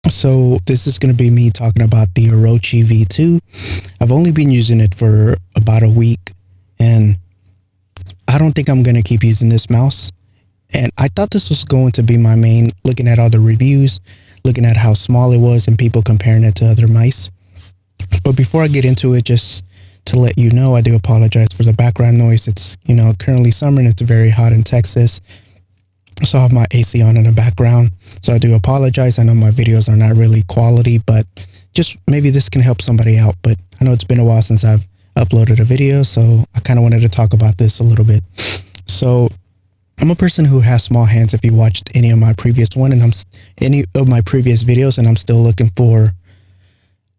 So this is going to be me talking about the Orochi V2. I've only been using it for about a week, and I don't think I'm going to keep using this mouse. And I thought this was going to be my main, looking at all the reviews, looking at how small it was and people comparing it to other mice. But before I get into it, just to let you know, I do apologize for the background noise. It's, currently summer and it's very hot in Texas. So I have my AC on in the background. So I do apologize. I know my videos are not really quality, but just maybe this can help somebody out. But I know it's been a while since I've uploaded a video, so I kind of wanted to talk about this a little bit. So I'm a person who has small hands. If you watched any of my previous any of my previous videos, and I'm still looking for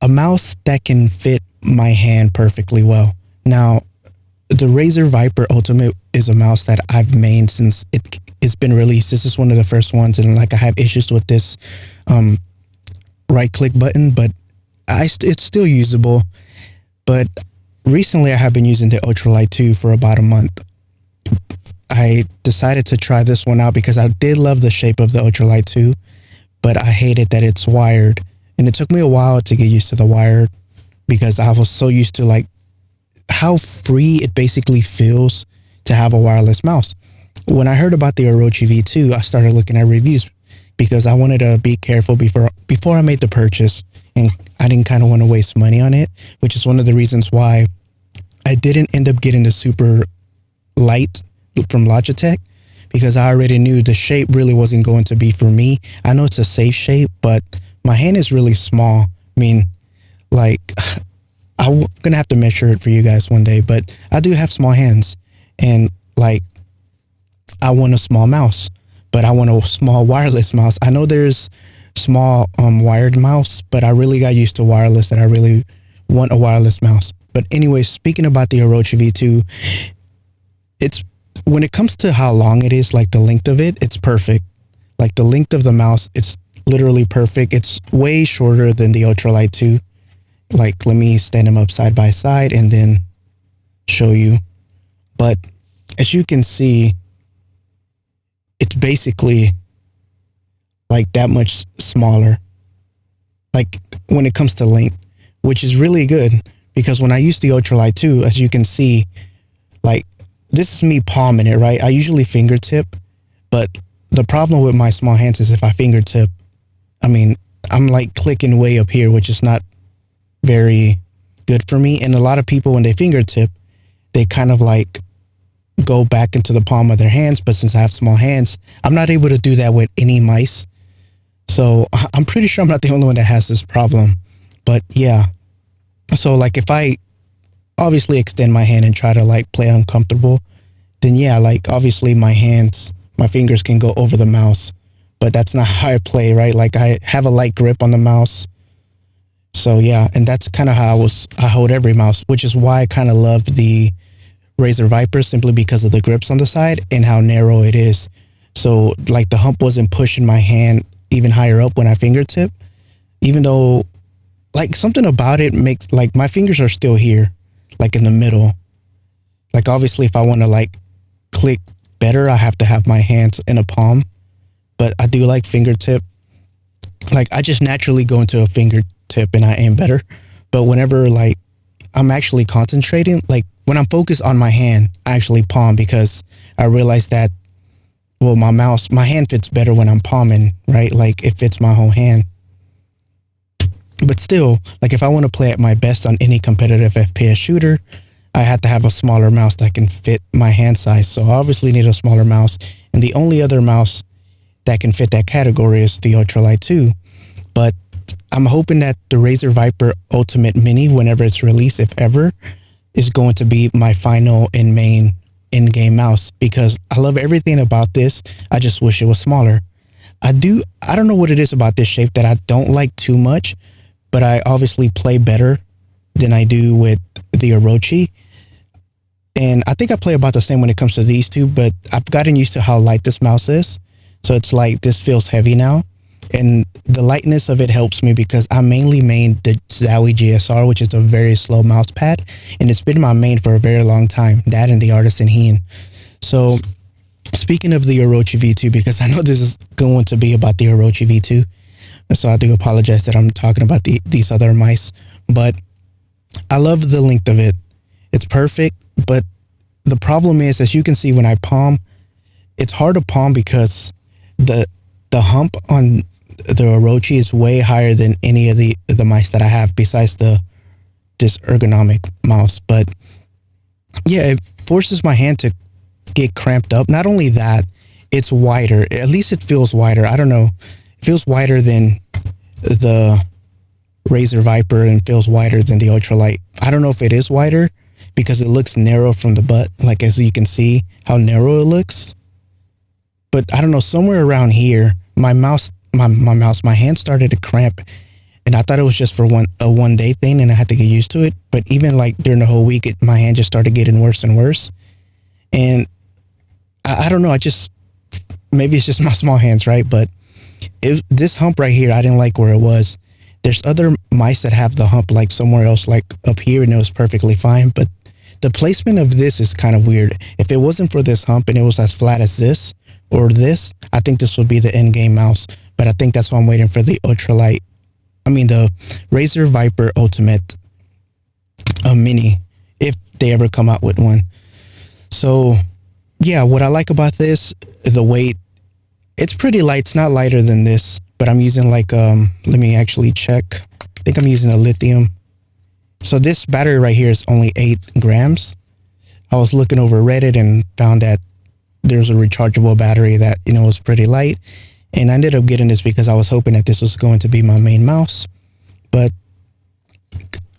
a mouse that can fit my hand perfectly well. Now, the Razer Viper Ultimate is a mouse that I've mained since it's been released. This is one of the first ones, and I have issues with this right click button, but it's still usable. But recently I have been using the Ultralight 2 for about a month. I decided to try this one out because I did love the shape of the Ultralight 2, but I hated that it's wired. And it took me a while to get used to the wired because I was so used to how free it basically feels to have a wireless mouse. When I heard about the Orochi V2, I started looking at reviews because I wanted to be careful before I made the purchase, and I didn't kind of want to waste money on it, which is one of the reasons why I didn't end up getting the super light from Logitech, because I already knew the shape really wasn't going to be for me. I know it's a safe shape, but my hand is really small. I mean, I'm going to have to measure it for you guys one day, but I do have small hands, and I want a small mouse, but I want a small wireless mouse. I know there's small wired mouse, but I really got used to wireless, that I really want a wireless mouse. But anyway, speaking about the Orochi V2, when it comes to how long it is, the length of it, it's perfect. The length of the mouse, it's literally perfect. It's way shorter than the Ultralight 2. Let me stand them up side by side and then show you. But as you can see, it's basically that much smaller, when it comes to length, which is really good, because when I use the Ultralight 2, as you can see, this is me palming it, right? I usually fingertip, but the problem with my small hands is if I fingertip, I'm clicking way up here, which is not very good for me. And a lot of people, when they fingertip, they kind of go back into the palm of their hands. But since I have small hands, I'm not able to do that with any mice. So I'm pretty sure I'm not the only one that has this problem. But yeah, so if I obviously extend my hand and try to play uncomfortable, then yeah, obviously my fingers can go over the mouse, but that's not how I play, right? I have a light grip on the mouse. So yeah, and that's kind of how I hold every mouse, which is why I kind of love the Razer Viper, simply because of the grips on the side and how narrow it is. So the hump wasn't pushing my hand even higher up when I fingertip, even though something about it makes my fingers are still here, in the middle. Obviously if I want to click better, I have to have my hands in a palm, but I do fingertip. I just naturally go into a fingertip and I aim better. But whenever I'm actually concentrating, when I'm focused on my hand, I actually palm, because I realize that, well, my hand fits better when I'm palming, right? It fits my whole hand. But still, if I want to play at my best on any competitive FPS shooter, I have to have a smaller mouse that can fit my hand size. So I obviously need a smaller mouse. And the only other mouse that can fit that category is the Ultralight 2. But I'm hoping that the Razer Viper Ultimate Mini, whenever it's released, if ever, is going to be my final and main in-game mouse, because I love everything about this. I just wish it was smaller. I don't know what it is about this shape that I don't like too much, but I obviously play better than I do with the Orochi. And I think I play about the same when it comes to these two, but I've gotten used to how light this mouse is. So it's this feels heavy now. And the lightness of it helps me because I mainly main the Zowie GSR, which is a very slow mouse pad. And it's been my main for a very long time. That and the Artisan Hien. So speaking of the Orochi V2, because I know this is going to be about the Orochi V2, So I do apologize that I'm talking about these other mice, but I love the length of it. It's perfect, but the problem is, as you can see when I palm, it's hard to palm because the hump on the Orochi is way higher than any of the mice that I have besides this ergonomic mouse. But yeah, it forces my hand to get cramped up. Not only that, it's wider. At least it feels wider. I don't know. It feels wider than the Razer Viper and feels wider than the Ultralight. I don't know if it is wider because it looks narrow from the butt. Like, as you can see how narrow it looks. But I don't know, somewhere around here, my hand started to cramp, and I thought it was just for a one day thing, and I had to get used to it. But even like during the whole week, my hand just started getting worse and worse. And I don't know, maybe it's just my small hands, right? But this hump right here, I didn't like where it was. There's other mice that have the hump like somewhere else, like up here, and it was perfectly fine. But the placement of this is kind of weird. If it wasn't for this hump and it was as flat as this or this, I think this would be the end game mouse. But I think that's why I'm waiting for the Ultralight. I mean, the Razer Viper Ultimate Mini, if they ever come out with one. So yeah, what I like about this, the weight, it's pretty light. It's not lighter than this, but I'm using like, let me actually check. I think I'm using a lithium. So this battery right here is only 8 grams. I was looking over Reddit and found that there's a rechargeable battery that, was pretty light. And I ended up getting this because I was hoping that this was going to be my main mouse. But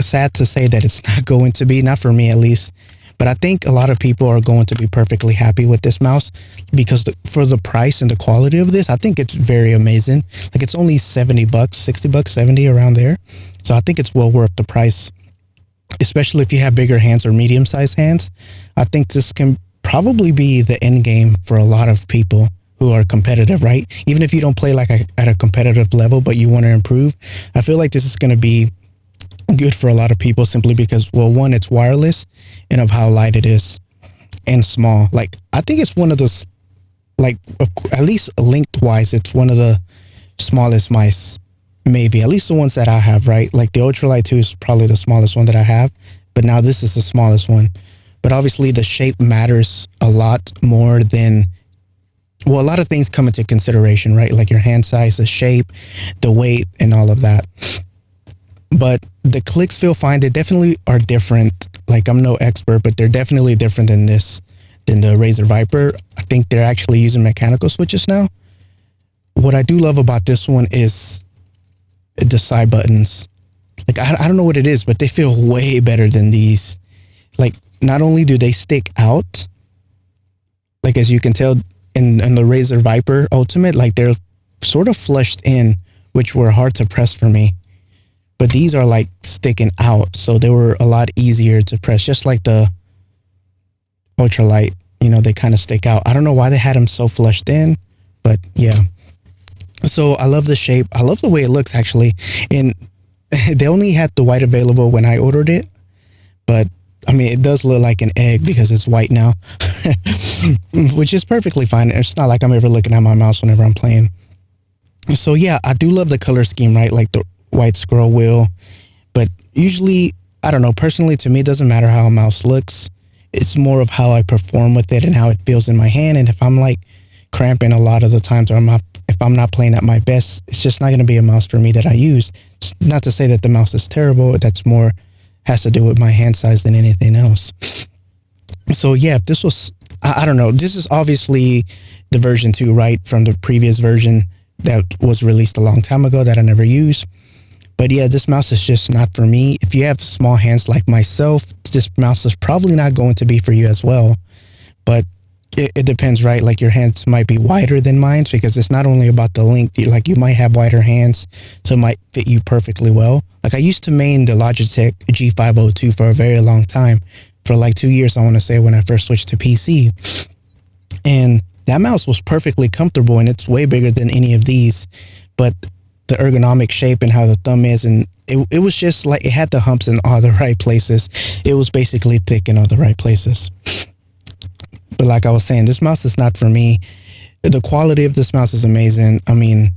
sad to say that it's not going to be, not for me at least. But I think a lot of people are going to be perfectly happy with this mouse because for the price and the quality of this, I think it's very amazing. Like, it's only $70, $60, 70 around there. So I think it's well worth the price, especially if you have bigger hands or medium-sized hands. I think this can probably be the end game for a lot of people who are competitive, right? Even if you don't play like at a competitive level, but you want to improve, I feel like this is going to be good for a lot of people simply because, well, one, it's wireless and of how light it is and small. Like, I think it's one of the, like, at least lengthwise, it's one of the smallest mice, maybe, at least the ones that I have, right? Like the Ultralight 2 is probably the smallest one that I have, but now this is the smallest one. But obviously the shape matters a lot more than, well, a lot of things come into consideration, right? Like your hand size, the shape, the weight, and all of that. But the clicks feel fine. They definitely are different. Like, I'm no expert, but they're definitely different than the Razer Viper. I think they're actually using mechanical switches now. What I do love about this one is the side buttons. Like, I don't know what it is, but they feel way better than these. Like, not only do they stick out, like, as you can tell in the Razer Viper Ultimate, like, they're sort of flushed in, which were hard to press for me. But these are like sticking out, so they were a lot easier to press, just like the Ultralight. They kind of stick out. I don't know why they had them so flushed in, but yeah. So I love the shape. I love the way it looks, actually. And they only had the white available when I ordered it, but I mean, it does look like an egg because it's white now, which is perfectly fine. It's not like I'm ever looking at my mouse whenever I'm playing. So yeah, I do love the color scheme, right? Like the white scroll wheel, but usually, I don't know, personally, to me, it doesn't matter how a mouse looks. It's more of how I perform with it and how it feels in my hand. And if I'm like cramping a lot of the times, or if I'm not playing at my best, it's just not going to be a mouse for me that I use. It's not to say that the mouse is terrible. That's more has to do with my hand size than anything else. So yeah, if this was, I don't know, this is obviously the version 2, right, from the previous version that was released a long time ago that I never used. But yeah, this mouse is just not for me. If you have small hands like myself, this mouse is probably not going to be for you as well. But it depends, right? Like, your hands might be wider than mine, because it's not only about the length. Like, you might have wider hands, so it might fit you perfectly well. Like, I used to main the Logitech G502 for a very long time. For like 2 years, I want to say, when I first switched to PC. And that mouse was perfectly comfortable, and it's way bigger than any of these. But the ergonomic shape and how the thumb is, and it was just like, it had the humps in all the right places. It was basically thick in all the right places. But like I was saying, this mouse is not for me. The quality of this mouse is amazing. I mean,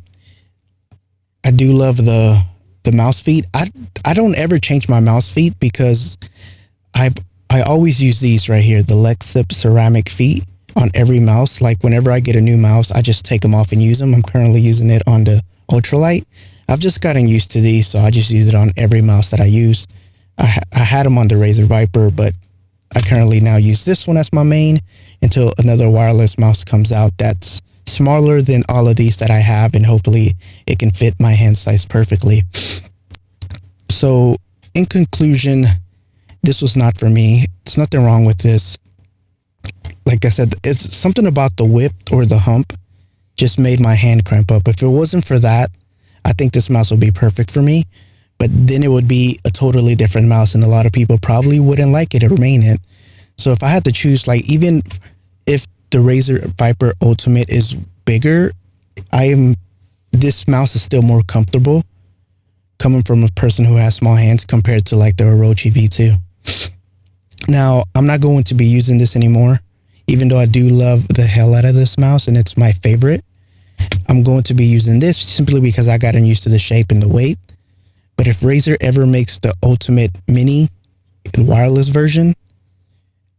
I do love the mouse feet. I don't ever change my mouse feet because I always use these right here, the Lexip ceramic feet on every mouse. Like whenever I get a new mouse, I just take them off and use them. I'm currently using it on the Ultralight. I've just gotten used to these, so I just use it on every mouse that I use. I had them on the Razer Viper, but I currently now use this one as my main until another wireless mouse comes out that's smaller than all of these that I have, and hopefully it can fit my hand size perfectly. So in conclusion, this was not for me. It's nothing wrong with this. Like I said, it's something about the whip or the hump just made my hand cramp up. If it wasn't for that, I think this mouse would be perfect for me. But then it would be a totally different mouse, and a lot of people probably wouldn't like it or remain it. So if I had to choose, like even if the Razer Viper Ultimate is bigger, this mouse is still more comfortable coming from a person who has small hands compared to like the Orochi V2. Now, I'm not going to be using this anymore, even though I do love the hell out of this mouse and it's my favorite. I'm going to be using this simply because I gotten used to the shape and the weight. But if Razer ever makes the Ultimate Mini wireless version,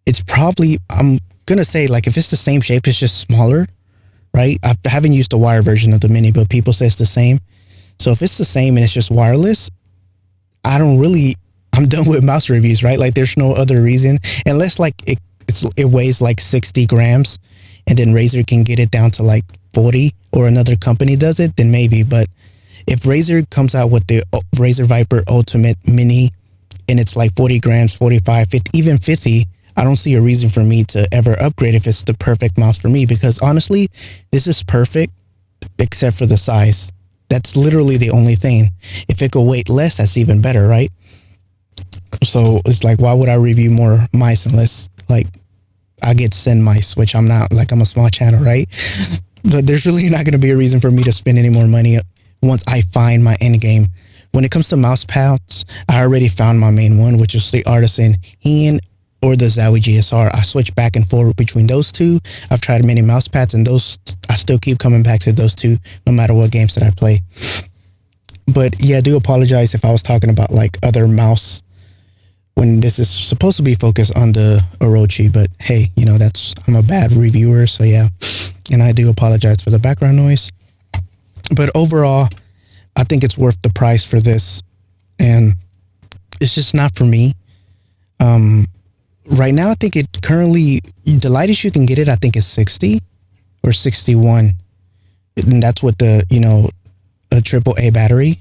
it's probably, I'm going to say, like, if it's the same shape, it's just smaller, right? I haven't used the wire version of the Mini, but people say it's the same. So if it's the same and it's just wireless, I'm done with mouse reviews, right? Like, there's no other reason, unless, like, it weighs, like, 60 grams, and then Razer can get it down to, like, 40, or another company does it, then maybe. But if Razer comes out with the Razer Viper Ultimate Mini and it's like 40 grams, 45, 50, even 50, I don't see a reason for me to ever upgrade if it's the perfect mouse for me, because honestly, this is perfect except for the size. That's literally the only thing. If it could weight less, that's even better, right? So it's like, why would I review more mice unless like I get send mice, which I'm not, like I'm a small channel, right? But there's really not going to be a reason for me to spend any more money once I find my end game. When it comes to mouse pads, I already found my main one, which is the Artisan Hen or the Zowie GSR. I switch back and forth between those two. I've tried many mouse pads, and those, I still keep coming back to those two no matter what games that I play. But yeah, I do apologize if I was talking about like other mouse when this is supposed to be focused on the Orochi, but hey, you know, I'm a bad reviewer, so yeah. And I do apologize for the background noise. But overall, I think it's worth the price for this, and it's just not for me. Right now, I think it currently, the lightest you can get it, I think is 60 or 61. And that's with the, you know, a AAA battery.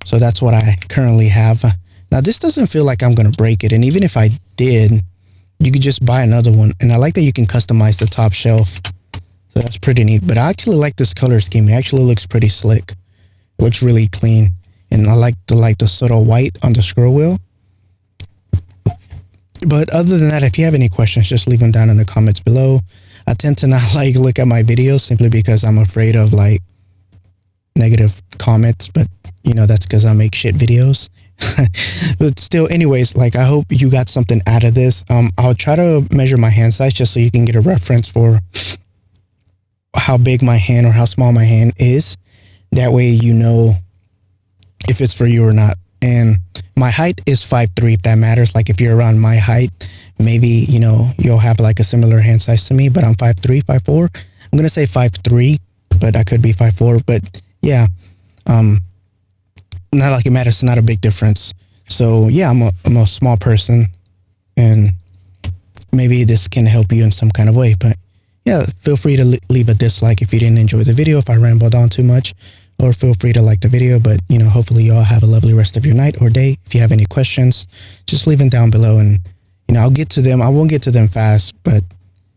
So that's what I currently have. Now, this doesn't feel like I'm going to break it. And even if I did, you could just buy another one. And I like that you can customize the top shelf. So that's pretty neat. But I actually like this color scheme. It actually looks pretty slick. It looks really clean. And I like the subtle white on the scroll wheel. But other than that, if you have any questions, just leave them down in the comments below. I tend to not like look at my videos simply because I'm afraid of like negative comments. But you know, that's because I make shit videos. But still, anyways, like I hope you got something out of this. I'll try to measure my hand size just so you can get a reference for how big my hand or how small my hand is. That way you know if it's for you or not. And my height is 5'3", if that matters. Like if you're around my height, maybe, you know, you'll have like a similar hand size to me, but I'm 5'3", 5'4". I'm going to say 5'3", but I could be 5'4". But yeah, not like it matters. It's not a big difference. So yeah, I'm a small person, and maybe this can help you in some kind of way. But yeah, feel free to leave a dislike if you didn't enjoy the video, if I rambled on too much. Or feel free to like the video, but, you know, hopefully you all have a lovely rest of your night or day. If you have any questions, just leave them down below, and, you know, I'll get to them. I won't get to them fast, but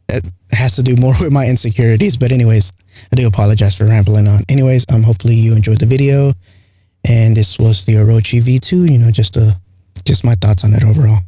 it has to do more with my insecurities. But anyways, I do apologize for rambling on. Anyways, hopefully you enjoyed the video, and this was the Orochi V2, you know, just my thoughts on it overall.